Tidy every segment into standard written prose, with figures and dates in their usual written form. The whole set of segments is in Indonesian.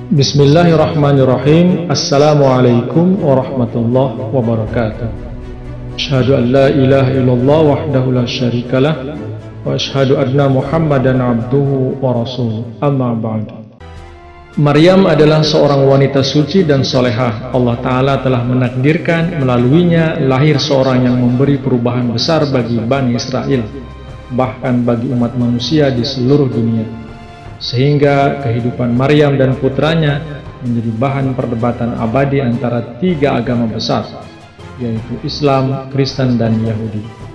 Bismillahirrahmanirrahim. Assalamualaikum warahmatullahi wabarakatuh. Asyhadu an la ilaha illallah wahdahu la syarikalah wa asyhadu anna Muhammadan abduhu wa rasuluh. Amma ba'd. Maryam adalah seorang wanita suci dan solehah. Allah Ta'ala telah menakdirkan melaluinya lahir seorang yang memberi perubahan besar bagi Bani Israel, bahkan bagi umat manusia di seluruh dunia, sehingga kehidupan Maryam dan putranya menjadi bahan perdebatan abadi antara tiga agama besar, yaitu Islam, Kristen, dan Yahudi.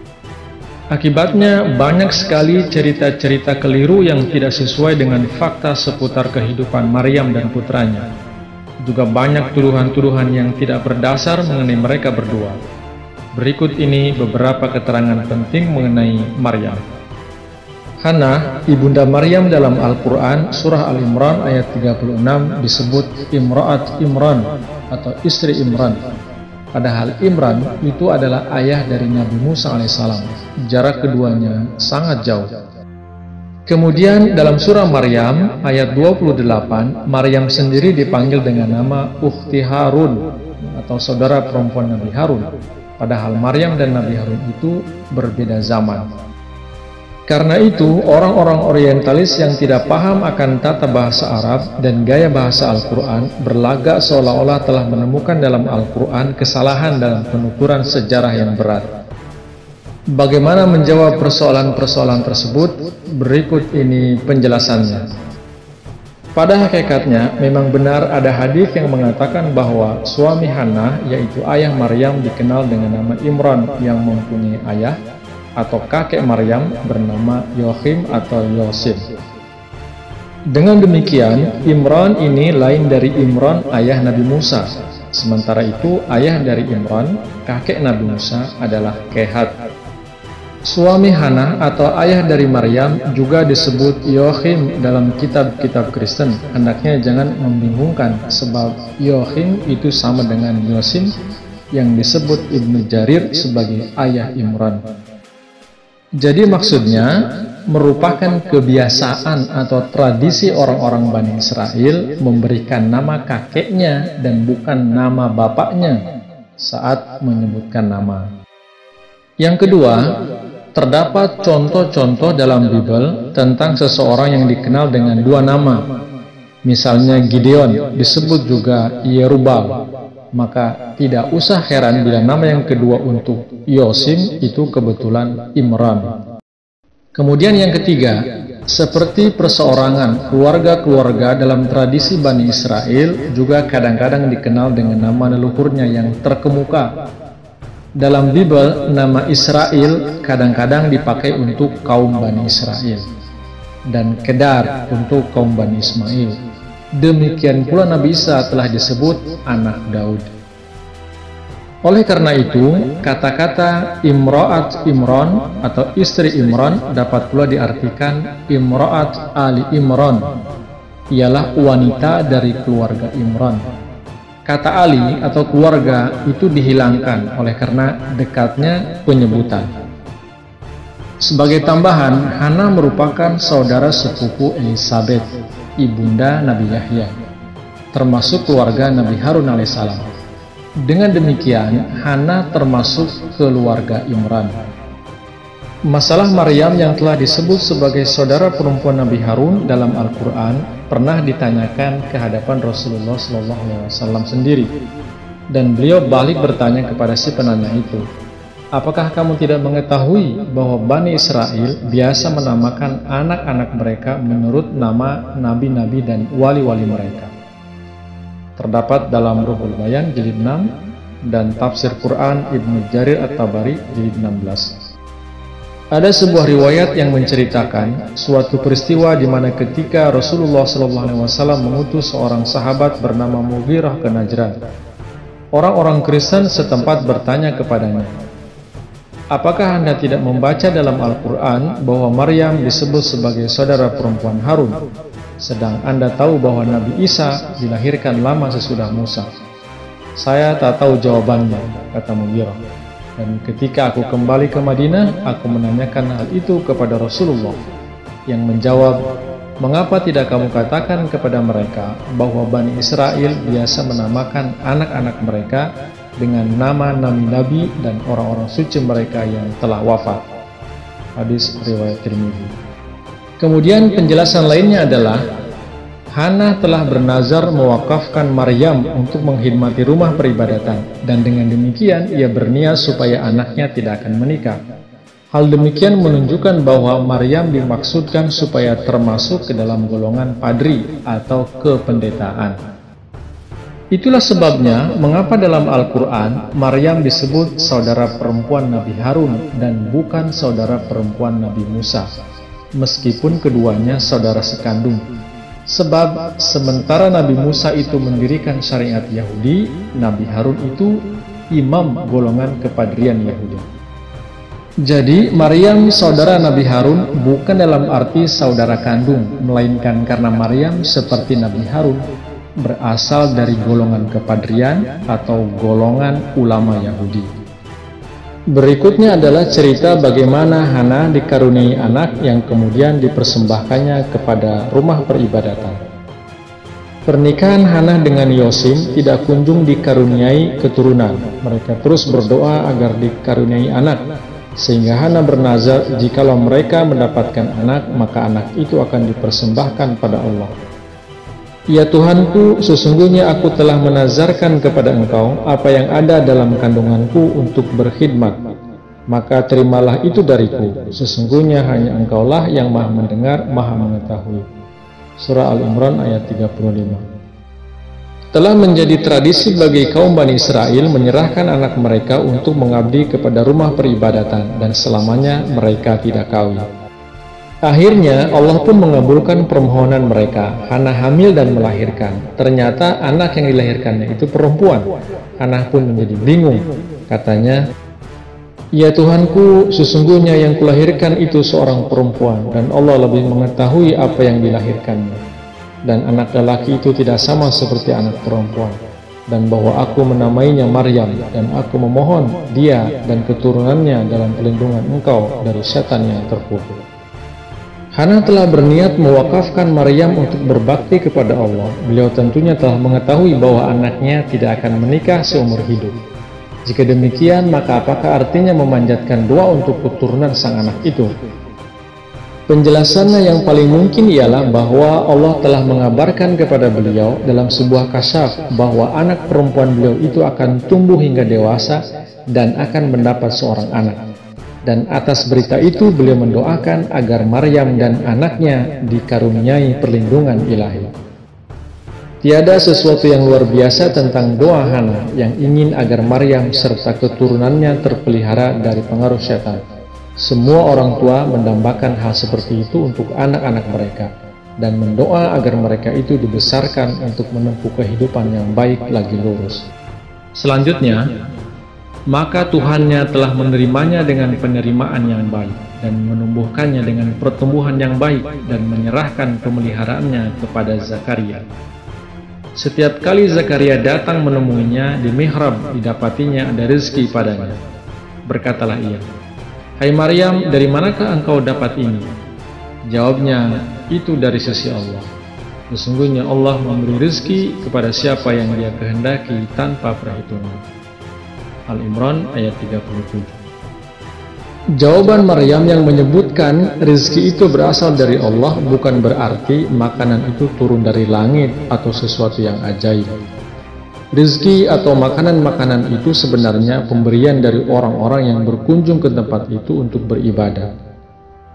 Akibatnya banyak sekali cerita-cerita keliru yang tidak sesuai dengan fakta seputar kehidupan Maryam dan putranya. Juga banyak tuduhan-tuduhan yang tidak berdasar mengenai mereka berdua. Berikut ini beberapa keterangan penting mengenai Maryam. Hannah, ibunda Maryam dalam Al-Quran, surah Al-Imran ayat 36 disebut Imra'at Imran atau istri Imran. Padahal Imran itu adalah ayah dari Nabi Musa alaihissalam. Jarak keduanya sangat jauh. Kemudian dalam surah Maryam ayat 28, Maryam sendiri dipanggil dengan nama Ukhti Harun atau saudara perempuan Nabi Harun. Padahal Maryam dan Nabi Harun itu berbeda zaman. Karena itu, orang-orang orientalis yang tidak paham akan tata bahasa Arab dan gaya bahasa Al-Quran berlagak seolah-olah telah menemukan dalam Al-Quran kesalahan dalam penuturan sejarah yang berat. Bagaimana menjawab persoalan-persoalan tersebut? Berikut ini penjelasannya. Pada hakikatnya, memang benar ada hadis yang mengatakan bahwa suami Hannah, yaitu ayah Maryam, dikenal dengan nama Imran yang mempunyai ayah, atau kakek Maryam bernama Yoachim atau Yosim. Dengan demikian, Imran ini lain dari Imran ayah Nabi Musa. Sementara itu, ayah dari Imran, kakek Nabi Musa, adalah Kehat. Suami Hannah atau ayah dari Maryam juga disebut Yoachim dalam kitab-kitab Kristen. Hendaknya jangan membingungkan, sebab Yoachim itu sama dengan Yosim yang disebut Ibnu Jarir sebagai ayah Imran. Jadi maksudnya merupakan kebiasaan atau tradisi orang-orang Bani Israel memberikan nama kakeknya dan bukan nama bapaknya saat menyebutkan nama. Yang kedua, terdapat contoh-contoh dalam Bible tentang seseorang yang dikenal dengan dua nama. Misalnya Gideon disebut juga Yerubal. Maka tidak usah heran bila nama yang kedua untuk Yosim itu kebetulan Imran. Kemudian yang ketiga, seperti perseorangan keluarga-keluarga dalam tradisi Bani Israel juga kadang-kadang dikenal dengan nama leluhurnya yang terkemuka. Dalam Bible, nama Israel kadang-kadang dipakai untuk kaum Bani Israel dan Kedar untuk kaum Bani Ismail. Demikian pula Nabi Isa telah disebut anak Daud. Oleh karena itu, kata-kata Imra'at Imran atau istri Imran dapat pula diartikan Imra'at Ali Imran, ialah wanita dari keluarga Imran. Kata Ali atau keluarga itu dihilangkan oleh karena dekatnya penyebutan. Sebagai tambahan, Hannah merupakan saudara sepupu Elisabeth, ibunda Nabi Yahya, termasuk keluarga Nabi Harun alaihissalam. Dengan demikian, Hannah termasuk keluarga Imran. Masalah Maryam yang telah disebut sebagai saudara perempuan Nabi Harun dalam Al-Quran pernah ditanyakan ke hadapan Rasulullah SAW sendiri, dan beliau balik bertanya kepada si penanya itu, apakah kamu tidak mengetahui bahwa Bani Israel biasa menamakan anak-anak mereka menurut nama nabi-nabi dan wali-wali mereka? Terdapat dalam Ruhul Bayan jilid 6 dan Tafsir Quran Ibnu Jarir At-Tabari jilid 16. Ada sebuah riwayat yang menceritakan suatu peristiwa di mana ketika Rasulullah SAW mengutus seorang sahabat bernama Mughirah ke Najran, orang-orang Kristen setempat bertanya kepadanya, apakah Anda tidak membaca dalam Al-Quran bahwa Maryam disebut sebagai saudara perempuan Harun, sedang Anda tahu bahwa Nabi Isa dilahirkan lama sesudah Musa? Saya tak tahu jawabannya, kata Mughirah. Dan ketika aku kembali ke Madinah, aku menanyakan hal itu kepada Rasulullah, yang menjawab, Mengapa tidak kamu katakan kepada mereka bahwa Bani Israel biasa menamakan anak-anak mereka dengan nama nabi-nabi dan orang-orang suci mereka yang telah wafat? Hadis riwayat Tirmidzi. Kemudian penjelasan lainnya adalah Hana telah bernazar mewakafkan Maryam untuk menghidmati rumah peribadatan, dan dengan demikian ia berniat supaya anaknya tidak akan menikah. Hal demikian menunjukkan bahwa Maryam dimaksudkan supaya termasuk ke dalam golongan padri atau kependetaan. Itulah sebabnya mengapa dalam Al-Quran Maryam disebut saudara perempuan Nabi Harun dan bukan saudara perempuan Nabi Musa, meskipun keduanya saudara sekandung. Sebab sementara Nabi Musa itu mendirikan syariat Yahudi, Nabi Harun itu imam golongan kepadrian Yahudi. Jadi Maryam saudara Nabi Harun bukan dalam arti saudara kandung, melainkan karena Maryam seperti Nabi Harun berasal dari golongan kepadrian atau golongan ulama Yahudi. Berikutnya adalah cerita bagaimana Hana dikaruniai anak yang kemudian dipersembahkannya kepada rumah peribadatan. Pernikahan Hana dengan Yosim tidak kunjung dikaruniai keturunan. Mereka terus berdoa agar dikaruniai anak, sehingga Hana bernazar jikalau mereka mendapatkan anak, maka anak itu akan dipersembahkan pada Allah. Ya Tuhanku, sesungguhnya aku telah menazarkan kepada Engkau apa yang ada dalam kandunganku untuk berkhidmat, maka terimalah itu dariku. Sesungguhnya hanya Engkaulah yang maha mendengar, maha mengetahui. Surah Al-Imran ayat 35. Telah menjadi tradisi bagi kaum Bani Israel menyerahkan anak mereka untuk mengabdi kepada rumah peribadatan, dan selamanya mereka tidak kawin. Akhirnya Allah pun mengabulkan permohonan mereka. Hana hamil dan melahirkan. Ternyata anak yang dilahirkannya itu perempuan. Hana pun menjadi bingung. Katanya, "Ya Tuhanku, sesungguhnya yang kulahirkan itu seorang perempuan, dan Allah lebih mengetahui apa yang dilahirkannya. Dan anak lelaki itu tidak sama seperti anak perempuan. Dan bahwa aku menamainya Maryam, dan aku memohon dia dan keturunannya dalam perlindungan Engkau dari setan yang terkutuk." Hana telah berniat mewakafkan Maryam untuk berbakti kepada Allah. Beliau tentunya telah mengetahui bahwa anaknya tidak akan menikah seumur hidup. Jika demikian, maka apakah artinya memanjatkan doa untuk keturunan sang anak itu? Penjelasannya yang paling mungkin ialah bahwa Allah telah mengabarkan kepada beliau dalam sebuah kasyaf bahwa anak perempuan beliau itu akan tumbuh hingga dewasa dan akan mendapat seorang anak. Dan atas berita itu beliau mendoakan agar Maryam dan anaknya dikaruniai perlindungan ilahi. Tiada sesuatu yang luar biasa tentang doa Hana yang ingin agar Maryam serta keturunannya terpelihara dari pengaruh setan. Semua orang tua mendambakan hal seperti itu untuk anak-anak mereka, dan mendoa agar mereka itu dibesarkan untuk menempuh kehidupan yang baik lagi lurus. Selanjutnya, maka Tuhannya telah menerimanya dengan penerimaan yang baik, dan menumbuhkannya dengan pertumbuhan yang baik, dan menyerahkan pemeliharaannya kepada Zakaria. Setiap kali Zakaria datang menemuinya di mihrab, didapatinya ada rezeki padanya. Berkatalah ia, "Hai Maryam, dari manakah engkau dapat ini?" Jawabnya, "Itu dari sisi Allah. Sesungguhnya Allah memberi rezeki kepada siapa yang Dia kehendaki tanpa perhitungan." Al-Imran ayat 37. Jawaban Maryam yang menyebutkan rezeki itu berasal dari Allah bukan berarti makanan itu turun dari langit atau sesuatu yang ajaib. Rezeki atau makanan-makanan itu sebenarnya pemberian dari orang-orang yang berkunjung ke tempat itu untuk beribadah.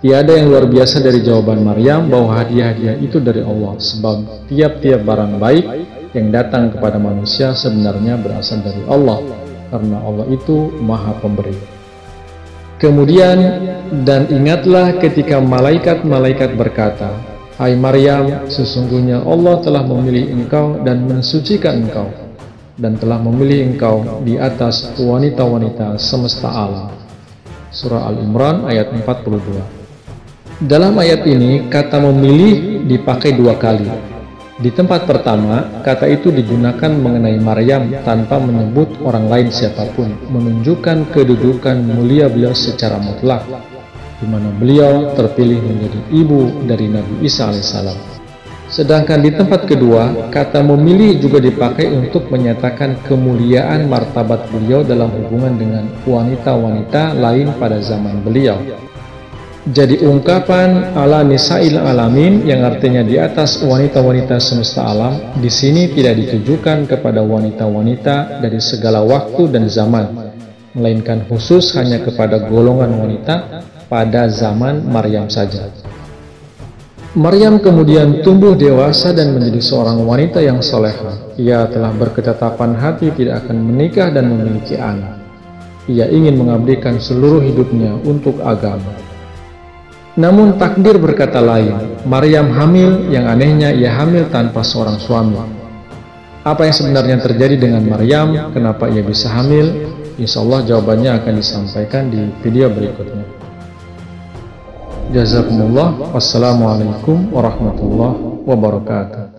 Tiada yang luar biasa dari jawaban Maryam bahwa hadiah-hadiah itu dari Allah, sebab tiap-tiap barang baik yang datang kepada manusia sebenarnya berasal dari Allah, karena Allah itu Maha Pemberi. Kemudian, dan ingatlah ketika malaikat-malaikat berkata, "Hai Maryam, sesungguhnya Allah telah memilih engkau dan mensucikan engkau, dan telah memilih engkau di atas wanita-wanita semesta alam." Surah Al-Imran ayat 42. Dalam ayat ini, kata memilih dipakai dua kali. Di tempat pertama, kata itu digunakan mengenai Maryam tanpa menyebut orang lain siapapun, menunjukkan kedudukan mulia beliau secara mutlak. di mana beliau terpilih menjadi ibu dari Nabi Isa alaihissalam. Sedangkan di tempat kedua, kata memilih juga dipakai untuk menyatakan kemuliaan martabat beliau dalam hubungan dengan wanita-wanita lain pada zaman beliau. Jadi ungkapan ala nisa'il alamin yang artinya di atas wanita-wanita semesta alam, di sini tidak ditujukan kepada wanita-wanita dari segala waktu dan zaman, melainkan khusus hanya kepada golongan wanita pada zaman Maryam saja. Maryam kemudian tumbuh dewasa dan menjadi seorang wanita yang soleha. Ia telah berketetapan hati tidak akan menikah dan memiliki anak. Ia ingin mengabdikan seluruh hidupnya untuk agama. Namun takdir berkata lain. Maryam hamil, yang anehnya ia hamil tanpa seorang suami. Apa yang sebenarnya terjadi dengan Maryam? Kenapa ia bisa hamil? Insya Allah jawabannya akan disampaikan di video berikutnya. Jazakumullah. Wassalamualaikum warahmatullahi wabarakatuh.